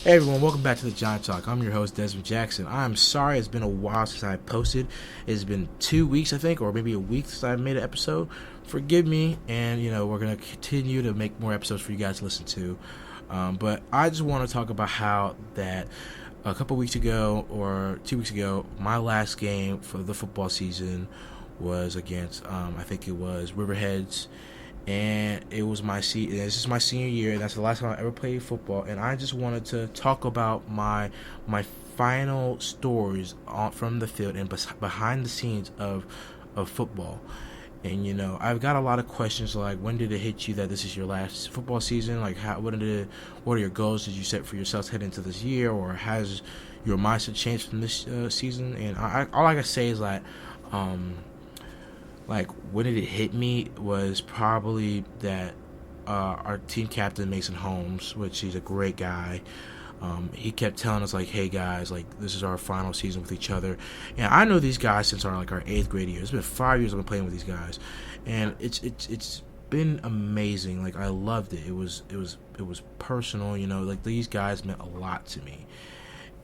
Hey everyone, welcome back to the Giant Talk. I'm your host, Desmond Jackson. I'm sorry it's been a while since I posted. It's been 2 weeks, I think, or maybe a week since I made an episode. Forgive me, and we're going to continue to make more episodes for you guys to listen to. But I just want to talk about how that a couple weeks ago, or 2 weeks ago, my last game for the football season was against, I think it was Riverheads. And it was this is my senior year, and that's the last time I ever played football. And I just wanted to talk about my final stories from the field and behind the scenes of football. And I've got a lot of questions like, when did it hit you that this is your last football season? Like, what are your goals did you set for yourself heading into this year, or has your mindset changed from this season? And all I can say is that. Like, when did it hit me was probably that our team captain, Mason Holmes, which he's a great guy, he kept telling us, like, hey, guys, like, this is our final season with each other. And I know these guys since our 8th grade year. It's been 5 years I've been playing with these guys. And it's been amazing. Like, I loved it. It was personal, like, these guys meant a lot to me.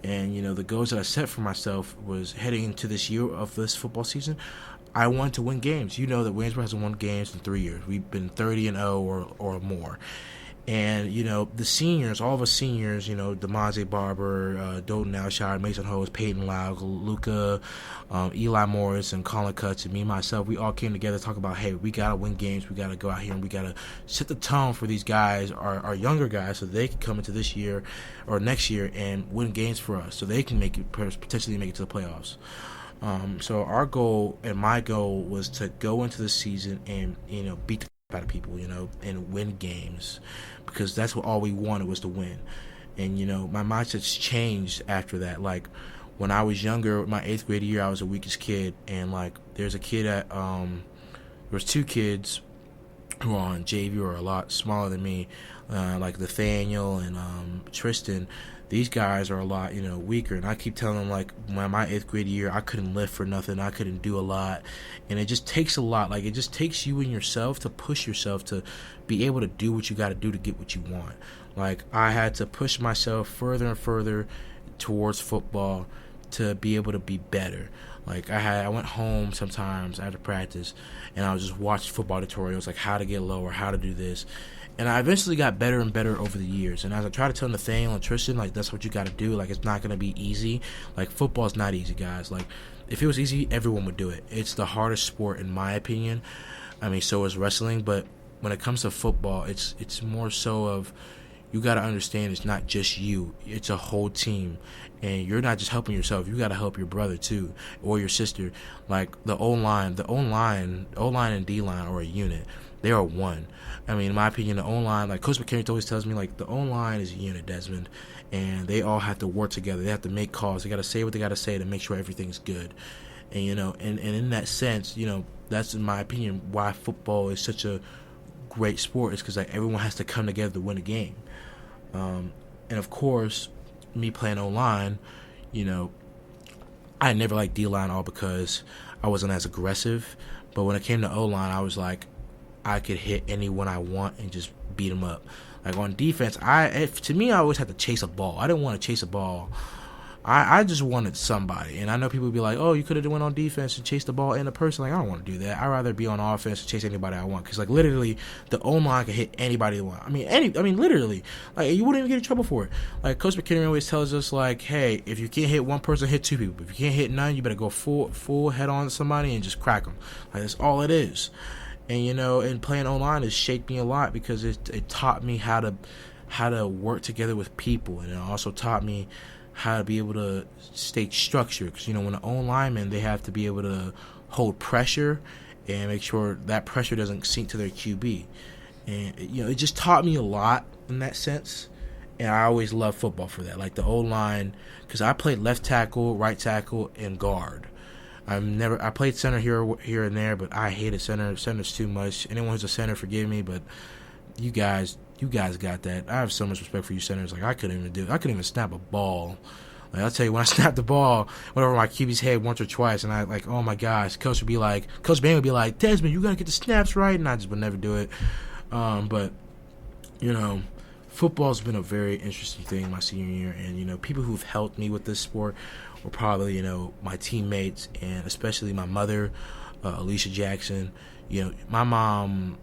And, the goals that I set for myself was heading into this year of this football season, I wanted to win games. You know that Waynesboro hasn't won games in 3 years. We've been 30-0 or more. And, the seniors, all of us seniors, DeMonte Barber, Dalton Alshire, Mason Hose, Peyton Lau, Luca, Eli Morris, and Colin Cutts, and me, myself, we all came together to talk about, hey, we got to win games. We got to go out here and we got to set the tone for these guys, our younger guys, so they can come into this year or next year and win games for us so they can potentially make it to the playoffs. So our goal and my goal was to go into the season and, beat the crap out of people, and win games, because that's what all we wanted was to win. And, my mindset's changed after that. Like, when I was younger, my 8th grade year, I was the weakest kid. And, like, there's a kid there was 2 kids who are on JV or a lot smaller than me, like Nathaniel and Tristan. These guys are a lot, weaker, and I keep telling them, like, my 8th grade year, I couldn't lift for nothing, I couldn't do a lot, and it just takes a lot. Like, it just takes you and yourself to push yourself to be able to do what you got to do to get what you want. Like, I had to push myself further and further towards football to be able to be better. Like, I went home sometimes after practice, and I would just watch football tutorials, like how to get lower, how to do this. And I eventually got better and better over the years. And as I try to tell Nathaniel and Tristan, like, that's what you got to do. Like, it's not going to be easy. Like, football's not easy, guys. Like, if it was easy, everyone would do it. It's the hardest sport, in my opinion. I mean, so is wrestling. But when it comes to football, it's more so of, you got to understand it's not just you. It's a whole team. And you're not just helping yourself. You got to help your brother, too, or your sister. Like, the O-line and D-line are a unit. They are one. I mean, in my opinion, the O-line, like Coach McCarry always tells me, like, the O-line is a unit, Desmond, and they all have to work together. They have to make calls. They got to say what they got to say to make sure everything's good. And, and in that sense, that's, in my opinion, why football is such a great sport, is because, like, everyone has to come together to win a game. And, of course, me playing O-line, I never liked D-line all because I wasn't as aggressive. But when it came to O-line, I was like, I could hit anyone I want and just beat them up. Like, on defense, to me, I always had to chase a ball. I didn't want to chase a ball. I just wanted somebody. And I know people would be like, oh, you could have went on defense and chased the ball in a person. Like, I don't want to do that. I'd rather be on offense and chase anybody I want. Because, like, literally, the O-line can hit anybody they want. I mean, literally. Like, you wouldn't even get in trouble for it. Like, Coach McKinney always tells us, like, hey, if you can't hit one person, hit 2 people. If you can't hit none, you better go full head on to somebody and just crack them. Like, that's all it is. And, and playing online has shaped me a lot, because it taught me how to work together with people. And it also taught me how to be able to stay structured. Because, when the O-linemen, they have to be able to hold pressure and make sure that pressure doesn't sink to their QB. And, it just taught me a lot in that sense. And I always loved football for that. Like, the O-line, because I played left tackle, right tackle, and guard. I played center here and there, but I hated center. Center's too much. Anyone who's a center, forgive me, but you guys got that. I have so much respect for you centers. Like, I couldn't even snap a ball. Like, I'll tell you, when I snapped the ball, went over my QB's head once or twice, and I, like, oh my gosh, Coach Bain would be like, Desmond, you gotta get the snaps right, and I just would never do it. But football's been a very interesting thing my senior year, and people who've helped me with this sport were probably my teammates, and especially my mother, Alicia Jackson. My mom,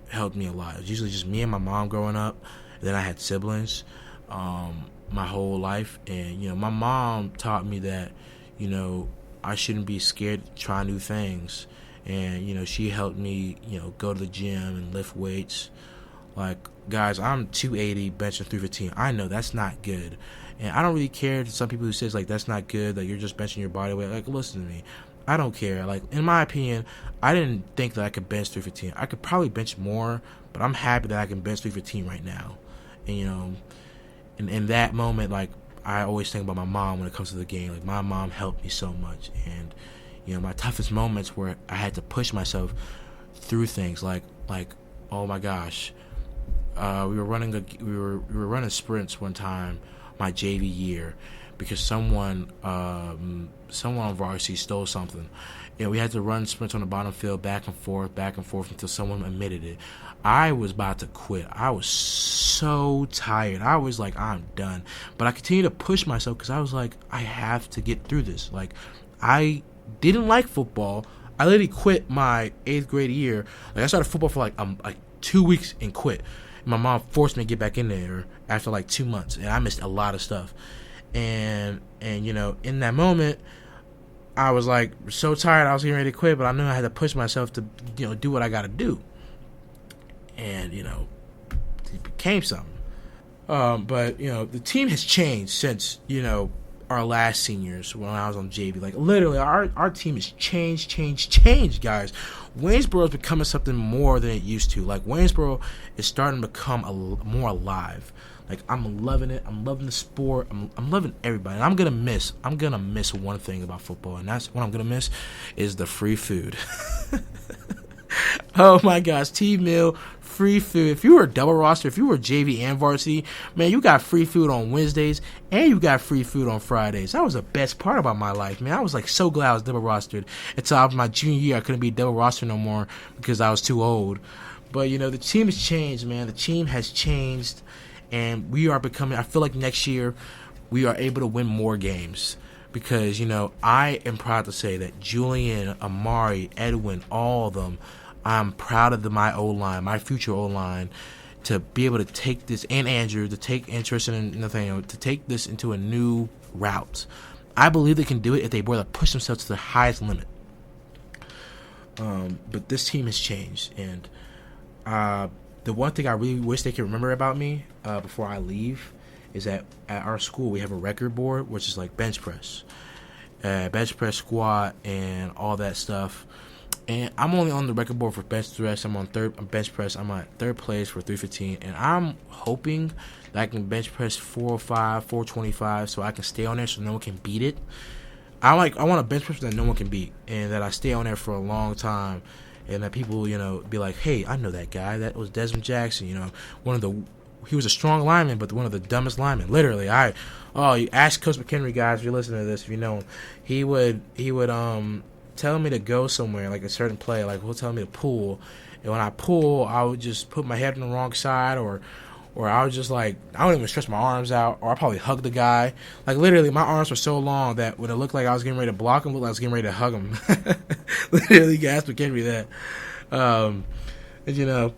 helped me a lot. It was usually just me and my mom growing up, and then I had siblings my whole life, and my mom taught me that I shouldn't be scared to try new things, and she helped me go to the gym and lift weights. Like, guys, I'm 280 benching 315. I know that's not good, and I don't really care to some people who says like that's not good, that you're just benching your body weight. Like, listen to me, I don't care. Like, in my opinion, I didn't think that I could bench 315. I could probably bench more, but I'm happy that I can bench 315 right now. And in that moment, like, I always think about my mom when it comes to the game. Like, my mom helped me so much, and my toughest moments where I had to push myself through things, like oh my gosh, we were running sprints one time my JV year because someone on varsity stole something. We had to run sprints on the bottom field back and forth until someone admitted it. I was about to quit. I was so tired. I was like, I'm done. But I continued to push myself because I was like, I have to get through this. Like, I didn't like football. I literally quit my 8th grade year. Like, I started football for like 2 weeks and quit. My mom forced me to get back in there after like 2 months, and I missed a lot of stuff. And in that moment, I was like so tired. I was getting ready to quit, but I knew I had to push myself to do what I got to do. And it became something. But the team has changed since our last seniors when I was on JV. Like, literally, our team has changed, guys. Waynesboro is becoming something more than it used to. Like, Waynesboro is starting to become more alive. Like, I'm loving it. I'm loving the sport. I'm loving everybody. And I'm gonna miss one thing about football, and that's what I'm gonna miss is the free food. Oh my gosh, team meal, free food. If you were a double roster, if you were JV and varsity, man, you got free food on Wednesdays and you got free food on Fridays. That was the best part about my life, man. I was like so glad I was double rostered. Until my junior year, I couldn't be double rostered no more because I was too old. But the team has changed, man. The team has changed, and we are becoming. I feel like next year we are able to win more games. Because, I am proud to say that Julian, Amari, Edwin, all of them, I'm proud of my O-line, my future O-line, to be able to take this, and Andrew, to take interest in Nathaniel, to take this into a new route. I believe they can do it if they were to push themselves to the highest limit. But this team has changed, and the one thing I really wish they could remember about me before I leave is that at our school we have a record board, which is like bench press, squat, and all that stuff. And I'm only on the record board for bench press. I'm on bench press. I'm at third place for 315, and I'm hoping that I can bench press 405, 425, so I can stay on there so no one can beat it. I want a bench press that no one can beat, and that I stay on there for a long time, and that people be like, hey, I know that guy. That was Desmond Jackson. He was a strong lineman, but one of the dumbest linemen. Literally, you ask Coach McHenry, guys, if you're listening to this, if you know him, he would tell me to go somewhere, like a certain play, like he'll tell me to pull, and when I pull, I would just put my head on the wrong side, or I would just I don't even stretch my arms out, or I probably hug the guy. Like, literally, my arms were so long that when it looked like I was getting ready to block him, it looked like I was getting ready to hug him. Literally, ask McHenry that. And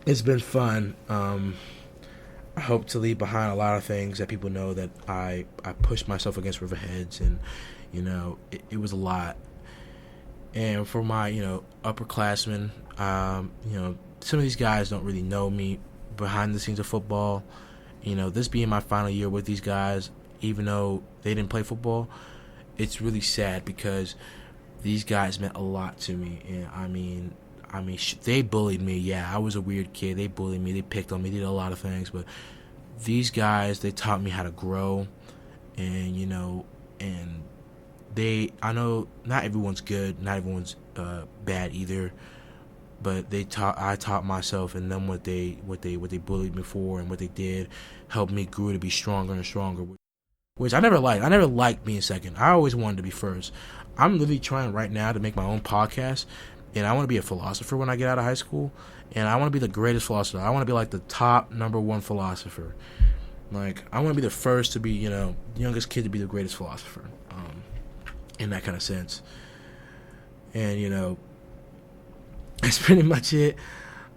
it's been fun. I hope to leave behind a lot of things that people know that I pushed myself against Riverheads, and it was a lot. And for my upperclassmen, some of these guys don't really know me behind the scenes of football. This being my final year with these guys, even though they didn't play football, it's really sad because these guys meant a lot to me. And I mean, they bullied me. Yeah, I was a weird kid. They bullied me. They picked on me. They did a lot of things. But these guys, they taught me how to grow. And, and I know not everyone's good. Not everyone's bad either. But I taught myself and them what they bullied me for, and what they did helped me grow to be stronger and stronger. Which I never liked. I never liked being second. I always wanted to be first. I'm literally trying right now to make my own podcast. and I want to be a philosopher when I get out of high school, and I want to be the greatest philosopher. I want to be like the top #1 philosopher. Like, I want to be the first to be, the youngest kid to be the greatest philosopher, in that kind of sense. And, that's pretty much it.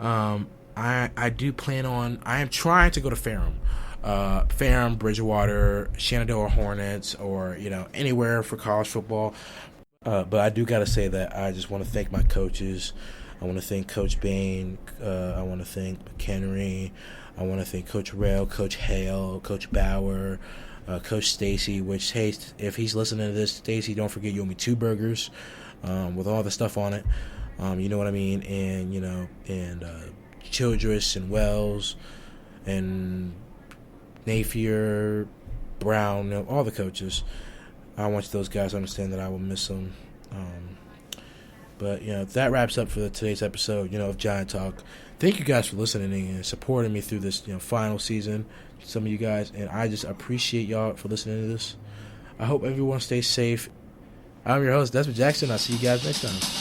I do plan on, I am trying to go to Ferrum, Bridgewater, Shenandoah Hornets, or, anywhere for college football. But I do got to say that I just want to thank my coaches. I want to thank Coach Bain. I want to thank McHenry. I want to thank Coach Rail, Coach Hale, Coach Bauer, Coach Stacy, which, hey, if he's listening to this, Stacy, don't forget you owe me 2 burgers with all the stuff on it. You know what I mean? And, and Childress and Wells and Napier, Brown, all the coaches. I want those guys to understand that I will miss them. But, that wraps up for today's episode, of Giant Talk. Thank you guys for listening and supporting me through this, final season, some of you guys. And I just appreciate y'all for listening to this. I hope everyone stays safe. I'm your host, Desmond Jackson. I'll see you guys next time.